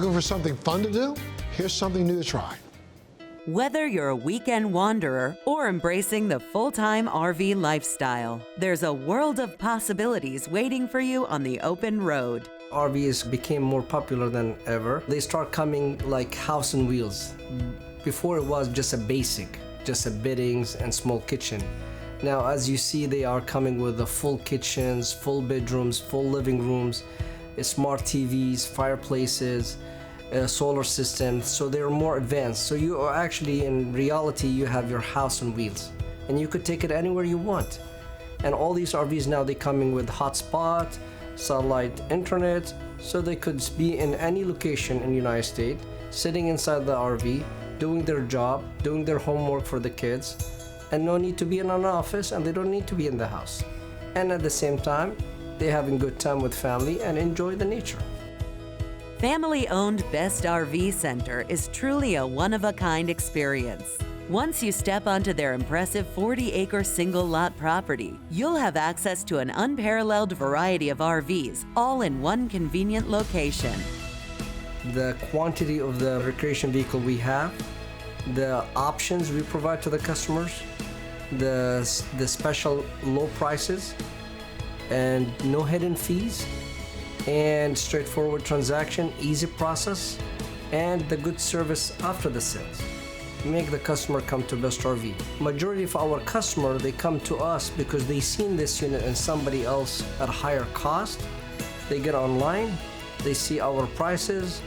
Looking for something fun to do? Here's something new to try. Whether you're a weekend wanderer or embracing the full-time RV lifestyle, there's a world of possibilities waiting for you on the open road. RVs became more popular than ever. They start coming like house on wheels. Before it was just a basic, just a beddings and small kitchen. Now, as you see, they are coming with the full kitchens, full bedrooms, full living rooms, smart TVs, fireplaces, solar systems, so they're more advanced. So you are actually, in reality, you have your house on wheels, and you could take it anywhere you want. And all these RVs now, they coming with hotspot, satellite internet, so they could be in any location in the United States, sitting inside the RV, doing their job, doing their homework for the kids, and no need to be in an office, and they don't need to be in the house. And at the same time, they're having good time with family and enjoy the nature. Family-owned Best RV Center is truly a one-of-a-kind experience. Once you step onto their impressive 40-acre single-lot property, you'll have access to an unparalleled variety of RVs, all in one convenient location. The quantity of the recreation vehicle we have, the options we provide to the customers, the special low prices, and no hidden fees, and straightforward transaction, easy process, and the good service after the sales make the customer come to Best RV. Majority of our customers, they come to us because they seen this unit and somebody else at a higher cost. They get online, they see our prices,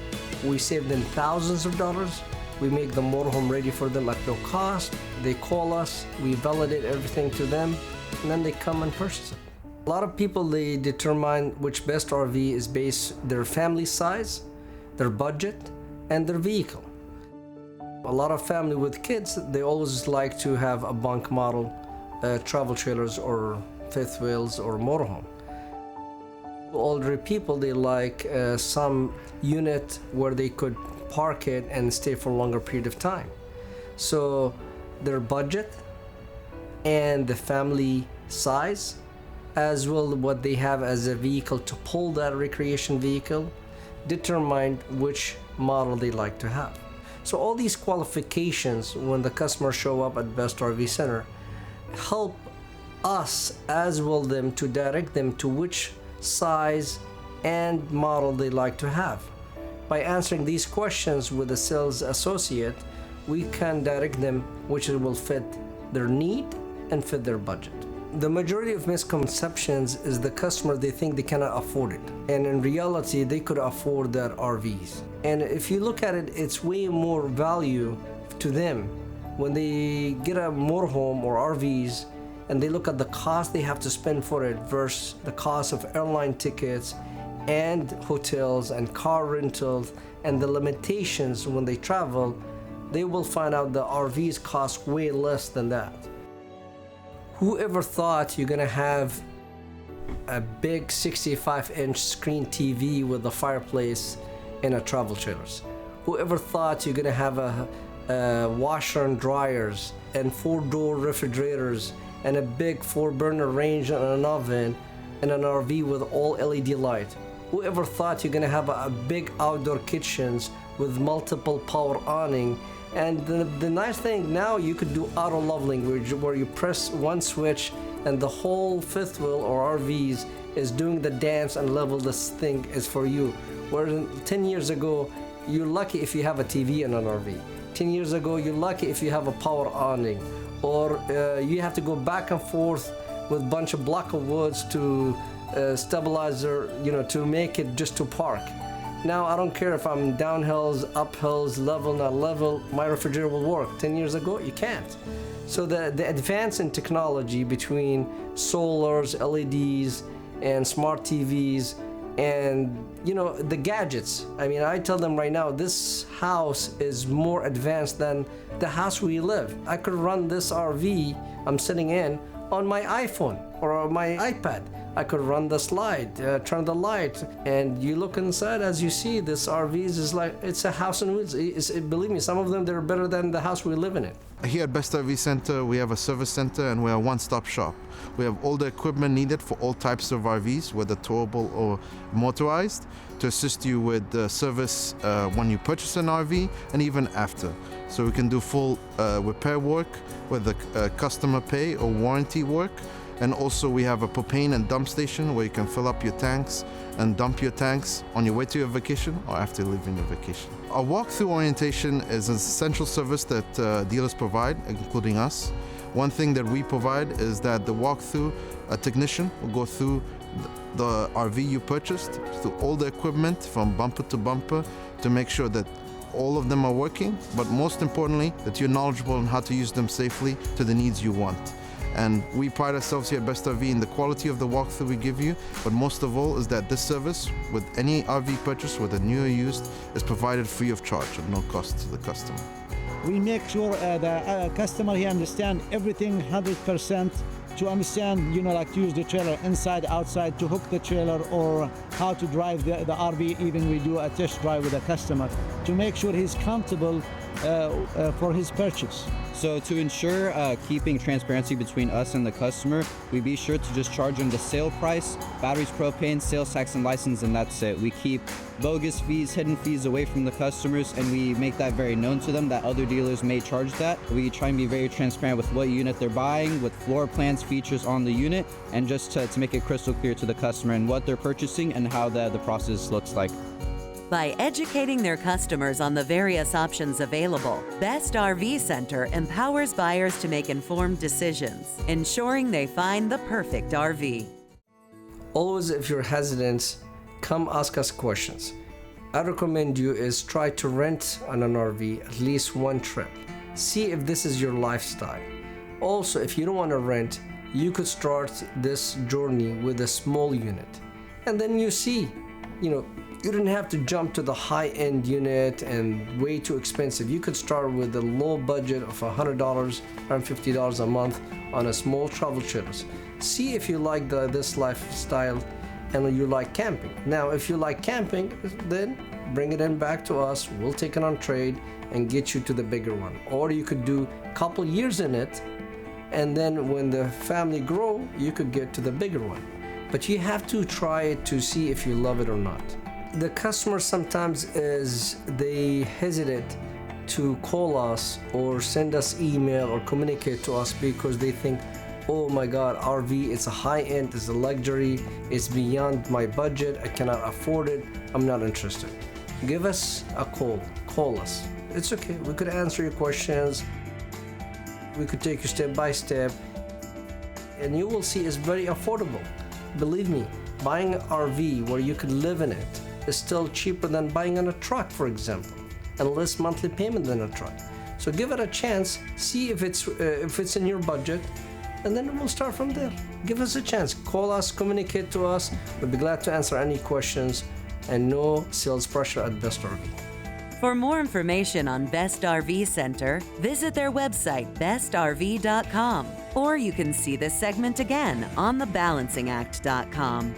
we save them thousands of dollars, we make the motorhome ready for them at no cost. They call us, we validate everything to them, and then they come and purchase it. A lot of people, they determine which Best RV is based their family size, their budget, and their vehicle. A lot of family with kids, they always like to have a bunk model, travel trailers or fifth wheels or motorhome. Older people, they like some unit where they could park it and stay for a longer period of time. So their budget and the family size, as well what they have as a vehicle to pull that recreation vehicle, determine which model they like to have. So all these qualifications, when the customers show up at Best RV Center, help us as well them to direct them to which size and model they like to have. By answering these questions with a sales associate, we can direct them which will fit their need and fit their budget. The majority of misconceptions is the customer, they think they cannot afford it. And in reality, they could afford that RVs. And if you look at it, it's way more value to them when they get a motorhome or RVs and they look at the cost they have to spend for it versus the cost of airline tickets and hotels and car rentals and the limitations when they travel, they will find out the RVs cost way less than that. Whoever thought you're gonna have a big 65-inch screen TV with a fireplace in a travel trailers? Whoever thought you're gonna have a washer and dryers and 4-door refrigerators and a big 4-burner range and an oven and an RV with all LED light? Whoever thought you're gonna have a big outdoor kitchens with multiple power awning? And the nice thing now, you could do auto leveling, where you press one switch and the whole fifth wheel or RVs is doing the dance and level this thing is for you. Where 10 years ago, you're lucky if you have a TV in an RV. 10 years ago, you're lucky if you have a power awning, or you have to go back and forth with a bunch of block of woods to stabilizer, to make it just to park. Now, I don't care if I'm downhills, uphills, level, not level, my refrigerator will work. 10 years ago, you can't. So the advance in technology between solars, LEDs, and smart TVs, and the gadgets. I mean, I tell them right now, this house is more advanced than the house we live. I could run this RV I'm sitting in on my iPhone or my iPad. I could run the slide, turn the light, and you look inside, as you see, this RVs is like, it's a house on wheels. Believe me, some of them, they're better than the house we live in it. Here at Best RV Center, we have a service center and we're a one-stop shop. We have all the equipment needed for all types of RVs, whether towable or motorized, to assist you with the service when you purchase an RV and even after. So we can do full repair work, whether customer pay or warranty work. And also we have a propane and dump station where you can fill up your tanks and dump your tanks on your way to your vacation or after leaving your vacation. Our walkthrough orientation is an essential service that dealers provide, including us. One thing that we provide is that the walkthrough, a technician will go through the RV you purchased, through all the equipment from bumper to bumper, to make sure that all of them are working, but most importantly, that you're knowledgeable on how to use them safely to the needs you want. And we pride ourselves here at Best RV in the quality of the walkthrough we give you, but most of all is that this service, with any RV purchase, whether new or used, is provided free of charge at no cost to the customer. We make sure the customer he understand everything 100%, to understand, like to use the trailer inside, outside, to hook the trailer, or how to drive the RV. Even we do a test drive with a customer to make sure he's comfortable for his purchase. So to ensure keeping transparency between us and the customer, we be sure to just charge them the sale price, batteries, propane, sales tax, and license, and that's it. We keep bogus fees, hidden fees away from the customers, and we make that very known to them that other dealers may charge that. We try and be very transparent with what unit they're buying, with floor plans, features on the unit, and just to make it crystal clear to the customer and what they're purchasing and how the process looks like. By educating their customers on the various options available, Best RV Center empowers buyers to make informed decisions, ensuring they find the perfect RV. Always, if you're hesitant, come ask us questions. I recommend you is try to rent on an RV at least one trip. See if this is your lifestyle. Also, if you don't want to rent, you could start this journey with a small unit. And then you see, you don't have to jump to the high-end unit and way too expensive. You could start with a low budget of $100, around $50 a month on a small travel trailers. See if you like this lifestyle and you like camping. Now, if you like camping, then bring it in back to us. We'll take it on trade and get you to the bigger one. Or you could do a couple years in it, and then when the family grow, you could get to the bigger one. But you have to try it to see if you love it or not. The customer sometimes they hesitate to call us or send us email or communicate to us because they think, oh my God, RV, it's a high-end, it's a luxury, it's beyond my budget, I cannot afford it, I'm not interested. Give us a call us. It's okay, we could answer your questions, we could take you step by step, and you will see it's very affordable. Believe me, buying an RV where you could live in it is still cheaper than buying on a truck, for example, and less monthly payment than a truck. So give it a chance, see if it's in your budget, and then we'll start from there. Give us a chance, call us, communicate to us. We'll be glad to answer any questions, and no sales pressure at Best RV. For more information on Best RV Center, visit their website, bestrv.com, or you can see this segment again on thebalancingact.com.